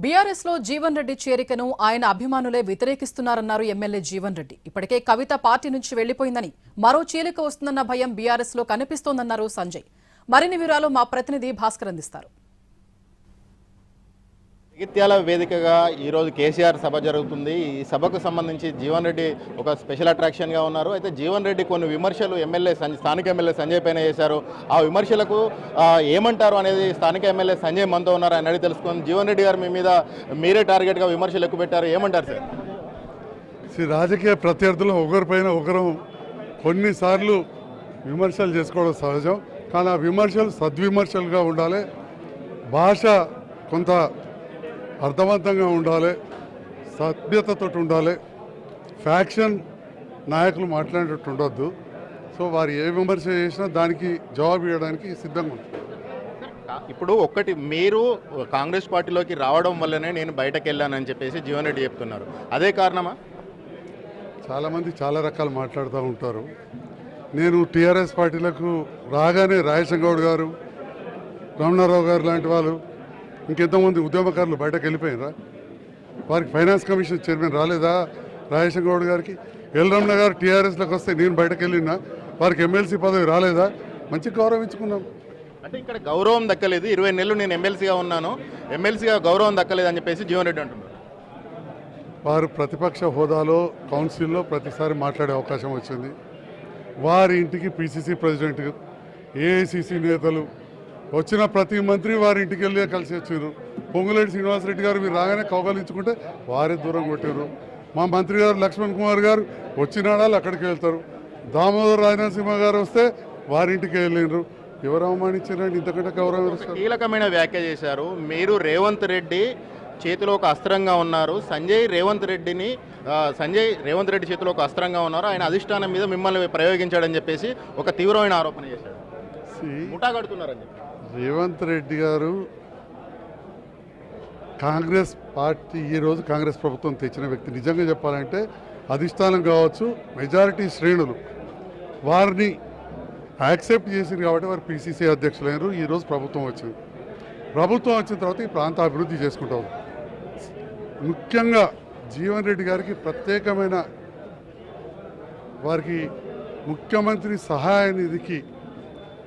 BRS లో జీవన్ రెడ్డి చేరికను ఆయన అభిమానులే వ్యతిరేకిస్తున్నారన్నారు MLA Jeevan Reddy. ఇప్పటికే కవిత పార్టీ నుంచి వెళ్లిపోయిందని, మరో చీలిక వస్తుందన్న భయం బీఆర్ఎస్ లో కనిపిస్తోందన్నారు సంజయ్. మరిన్ని వివరాలు మా ప్రతినిధి భాస్కర్ అందిస్తారు. జగిత్యాల వేదికగా ఈరోజు కేసీఆర్ సభ జరుగుతుంది. ఈ సభకు సంబంధించి జీవన్ రెడ్డి ఒక స్పెషల్ అట్రాక్షన్గా ఉన్నారు. అయితే జీవన్ రెడ్డి కొన్ని విమర్శలు స్థానిక ఎమ్మెల్యే సంజయ్ పైన చేశారు. ఆ విమర్శలకు ఏమంటారు అనేది స్థానిక ఎమ్మెల్యే సంజయ్ మనతో ఉన్నారు. ఆయన అడిగి తెలుసుకుంది. జీవన్ రెడ్డి గారు మీ మీద మీరే టార్గెట్గా విమర్శలు ఎక్కువ పెట్టారు, ఏమంటారు సార్? రాజకీయ ప్రత్యర్థులు ఒకరిపైన ఒకరు కొన్నిసార్లు విమర్శలు చేసుకోవడం సహజం. కానీ ఆ విమర్శలు సద్విమర్శలుగా ఉండాలి, భాష కొంత అర్థవంతంగా ఉండాలి, సభ్యతతో ఉండాలి, ఫ్యాక్షన్ నాయకులు మాట్లాడేటట్టు ఉండొద్దు. సో వారు ఏ విమర్శ చేసినా దానికి జవాబు ఇవ్వడానికి సిద్ధంగా ఉంటుంది. ఇప్పుడు ఒక్కటి, మీరు కాంగ్రెస్ పార్టీలోకి రావడం వల్లనే నేను బయటకు వెళ్ళానని చెప్పేసి జీవన్ రెడ్డి చెప్తున్నారు, అదే కారణమా? చాలామంది చాలా రకాలు మాట్లాడుతూ ఉంటారు. నేను టీఆర్ఎస్ పార్టీలకు రాగానే రాజశేఖర్ గౌడ్ గారు, రమణారావు గారు లాంటి వాళ్ళు, ఇంకెంతోమంది ఉద్యమకారులు బయటకు వెళ్ళిపోయినరా? వారికి ఫైనాన్స్ కమిషన్ చైర్మన్ రాలేదా రాజశేఖర్ గౌడ్ గారికి? ఎల్ రమణ గారు టీఆర్ఎస్లోకి వస్తే నేను బయటకు వెళ్ళినా వారికి ఎమ్మెల్సీ పదవి రాలేదా? మంచి గౌరవించుకున్నాం. అంటే ఇక్కడ గౌరవం దక్కలేదు. 20 నెలలు నేను ఎమ్మెల్సీగా ఉన్నాను, ఎమ్మెల్సీగా గౌరవం దక్కలేదు అని చెప్పేసి జీవన్ రెడ్డి అంటున్నారు. వారు ప్రతిపక్ష హోదాలో కౌన్సిల్లో ప్రతిసారి మాట్లాడే అవకాశం వచ్చింది. వారి ఇంటికి పిసిసి ప్రెసిడెంట్, ఏఐసిసి నేతలు వచ్చిన ప్రతి మంత్రి వారి ఇంటికి వెళ్ళి కలిసి వచ్చారు. పొంగులేటి శ్రీనివాసరెడ్డి గారు మీరు రాగానే కౌగలించుకుంటే వారే దూరం కొట్టారు. మా మంత్రి గారు లక్ష్మణ్ కుమార్ గారు వచ్చినాడాలు అక్కడికి వెళ్తారు. దామోదర్ రాజనరసింహ గారు వస్తే వారింటికి వెళ్ళినారు. ఎవరు అవమానించారండి? ఇంతకంటే గౌరవం. కీలకమైన వ్యాఖ్య చేశారు. మీరు రేవంత్ రెడ్డి చేతిలో ఒక అస్త్రంగా ఉన్నారు, సంజయ్ రేవంత్ రెడ్డి చేతిలో ఒక అస్త్రంగా ఉన్నారు, ఆయన అధిష్టానం మీద మిమ్మల్ని ప్రయోగించాడని చెప్పేసి ఒక తీవ్రమైన ఆరోపణ చేశారు. ముఠా కడుతున్నారని చెప్పి రేవంత్ రెడ్డి గారు కాంగ్రెస్ పార్టీ, ఈరోజు కాంగ్రెస్ ప్రభుత్వం తెచ్చిన వ్యక్తి. నిజంగా చెప్పాలంటే అధిష్టానం కావచ్చు, మెజారిటీ శ్రేణులు వారిని యాక్సెప్ట్ చేసింది కాబట్టి వారు పిసిసి అధ్యక్షులైనారు. ఈరోజు ప్రభుత్వం వచ్చింది. ప్రభుత్వం వచ్చిన తర్వాత ఈ ప్రాంత అభివృద్ధి చేసుకుంటాం. ముఖ్యంగా జీవన్ రెడ్డి గారికి ప్రత్యేకమైన వారికి ముఖ్యమంత్రి సహాయ నిధికి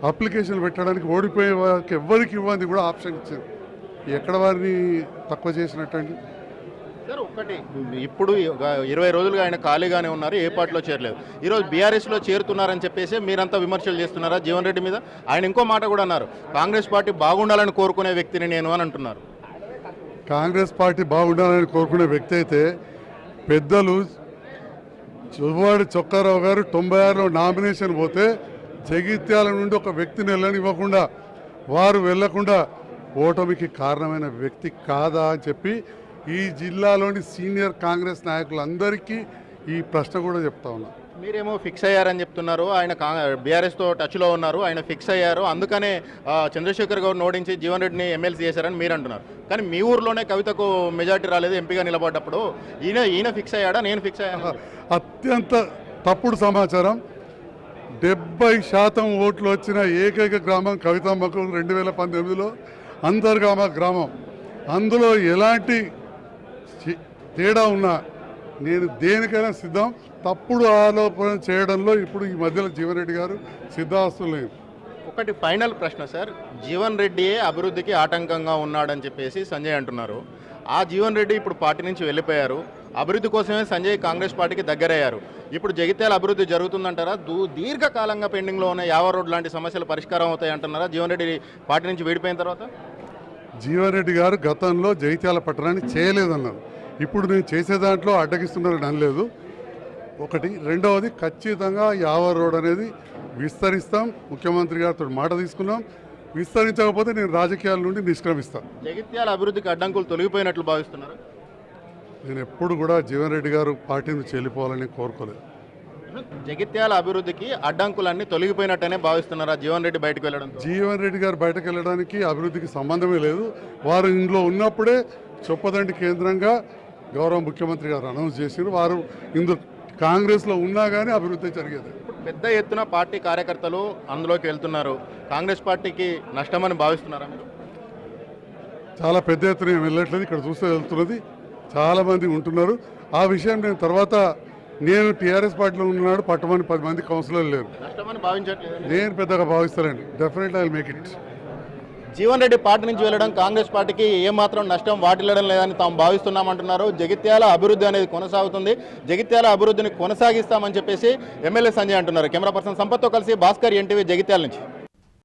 అప్లికేషన్ పెట్టడానికి ఓడిపోయే వారికి ఎవరికి ఇవ్వండి కూడా ఆప్షన్ ఇచ్చారు. ఎక్కడ వారిని తక్కువ చేసినట్టండి? సార్ ఒక్కటి, ఇప్పుడు 20 రోజులుగా ఆయన ఖాళీగానే ఉన్నారు, ఏ పార్టీలో చేరలేదు. ఈరోజు బీఆర్ఎస్లో చేరుతున్నారని చెప్పేసి మీరంతా విమర్శలు చేస్తున్నారా జీవన్ రెడ్డి మీద? ఆయన ఇంకో మాట కూడా అన్నారు, కాంగ్రెస్ పార్టీ బాగుండాలని కోరుకునే వ్యక్తిని నేను అని అంటున్నారు. కాంగ్రెస్ పార్టీ బాగుండాలని కోరుకునే వ్యక్తి అయితే పెద్దలు చువ్వాడి చొక్కారావు గారు 96లో నామినేషన్ పోతే జగిత్యాల నుండి ఒక వ్యక్తిని వెళ్ళనివ్వకుండా, వారు వెళ్లకుండా ఓటమికి కారణమైన వ్యక్తి కాదా అని చెప్పి ఈ జిల్లాలోని సీనియర్ కాంగ్రెస్ నాయకులందరికీ ఈ ప్రశ్న కూడా చెప్తా ఉన్నా. మీరేమో ఫిక్స్ అయ్యారని చెప్తున్నారు, ఆయన బీఆర్ఎస్తో టచ్లో ఉన్నారు, ఆయన ఫిక్స్ అయ్యారు, అందుకనే చంద్రశేఖర్ గౌడ్ ఓడించి జీవన్ రెడ్డిని ఎమ్మెల్సీ చేశారని మీరు అంటున్నారు. కానీ మీ ఊర్లోనే కవితకు మెజార్టీ రాలేదు, ఎంపీగా నిలబడ్డప్పుడు ఈయన ఫిక్స్ అయ్యాడా, నేను ఫిక్స్ అయ్యాను? అత్యంత తప్పుడు సమాచారం. 70% ఓట్లు వచ్చిన ఏకైక గ్రామం కవితమ్మకు 2018లో అంతర్గామ గ్రామం. అందులో ఎలాంటి తేడా ఉన్నా నేను దేనికైనా సిద్ధం. తప్పుడు ఆలోచన చేయడంలో ఇప్పుడు ఈ మధ్యలో జీవన్ రెడ్డి గారు సిద్ధాస్తులు లేదు. ఒకటి ఫైనల్ ప్రశ్న సార్, జీవన్ రెడ్డియే అభివృద్ధికి ఆటంకంగా ఉన్నాడని చెప్పేసి సంజయ్ అంటున్నారు. ఆ జీవన్ రెడ్డి ఇప్పుడు పార్టీ నుంచి వెళ్ళిపోయారు, అభివృద్ధి కోసమే సంజయ్ కాంగ్రెస్ పార్టీకి దగ్గరయ్యారు. ఇప్పుడు జగిత్యాల అభివృద్ధి జరుగుతుందంటారా? దీర్ఘకాలంగా పెండింగ్లో ఉన్న యావర్ రోడ్ లాంటి సమస్యలు పరిష్కారం అవుతాయి అంటున్నారా జీవన్ రెడ్డి పార్టీ నుంచి విడిపోయిన తర్వాత? జీవన్ రెడ్డి గారు గతంలో జగిత్యాల పట్టణాన్ని చేయలేదన్నారు. ఇప్పుడు నేను చేసే దాంట్లో అడ్డగిస్తున్నారని అనలేదు. ఒకటి. రెండవది, ఖచ్చితంగా యావర్ రోడ్ అనేది విస్తరిస్తాం. ముఖ్యమంత్రి గారితో మాట తీసుకున్నాం. విస్తరించకపోతే నేను రాజకీయాల నుండి నిష్క్రమిస్తాను. జగిత్యాల అభివృద్ధికి అడ్డంకులు తొలగిపోయినట్లు భావిస్తున్నారు? నేను ఎప్పుడు కూడా జీవన్ రెడ్డి గారు పార్టీ నుంచి వెళ్ళిపోవాలని కోరుకోలేదు. జగిత్యాల అభివృద్ధికి అడ్డంకులన్నీ తొలగిపోయినట్టనే భావిస్తున్నారా జీవన్ రెడ్డి బయటకు వెళ్ళడం? జీవన్ రెడ్డి గారు బయటకు వెళ్ళడానికి అభివృద్ధికి సంబంధమే లేదు. వారు ఇందులో ఉన్నప్పుడే చొప్పదండి కేంద్రంగా గౌరవ ముఖ్యమంత్రి గారు అనౌన్స్ చేశారు. వారు ఇందులో కాంగ్రెస్లో ఉన్నా కానీ అభివృద్ధి జరిగేది. పెద్ద ఎత్తున పార్టీ కార్యకర్తలు అందులోకి వెళ్తున్నారు, కాంగ్రెస్ పార్టీకి నష్టమని భావిస్తున్నారా మీరు? చాలా పెద్ద ఎత్తున ఏం వెళ్ళట్లేదు, ఇక్కడ చూస్తే వెళ్తున్నది, చాలామంది ఉంటున్నారు. ఆ విషయం నేను టీఆర్ఎస్ పార్టీలో ఉన్నాడు, పట్టమని 10 మంది కౌన్సిలర్లు లేరు, నష్టమని భావించట్లేదు. నేను పెద్దగా భావిస్తానండి. Definitely I will make it. Jeevan Reddy party నుంచి వెళ్ళడం కాంగ్రెస్ పార్టీకి ఏమాత్రం నష్టం వాటిల్లడం లేదని తాము భావిస్తున్నామంటున్నారు. జగిత్యాల అభివృద్ధి అనేది కొనసాగుతుంది, జగిత్యాల అభివృద్ధిని కొనసాగిస్తామని చెప్పేసి ఎమ్మెల్యే సంజయ్ అంటున్నారు. కెమెరా పర్సన్ సంపత్తో కలిసి భాస్కర్, ఎన్టీవీ, జగిత్యాల నుంచి.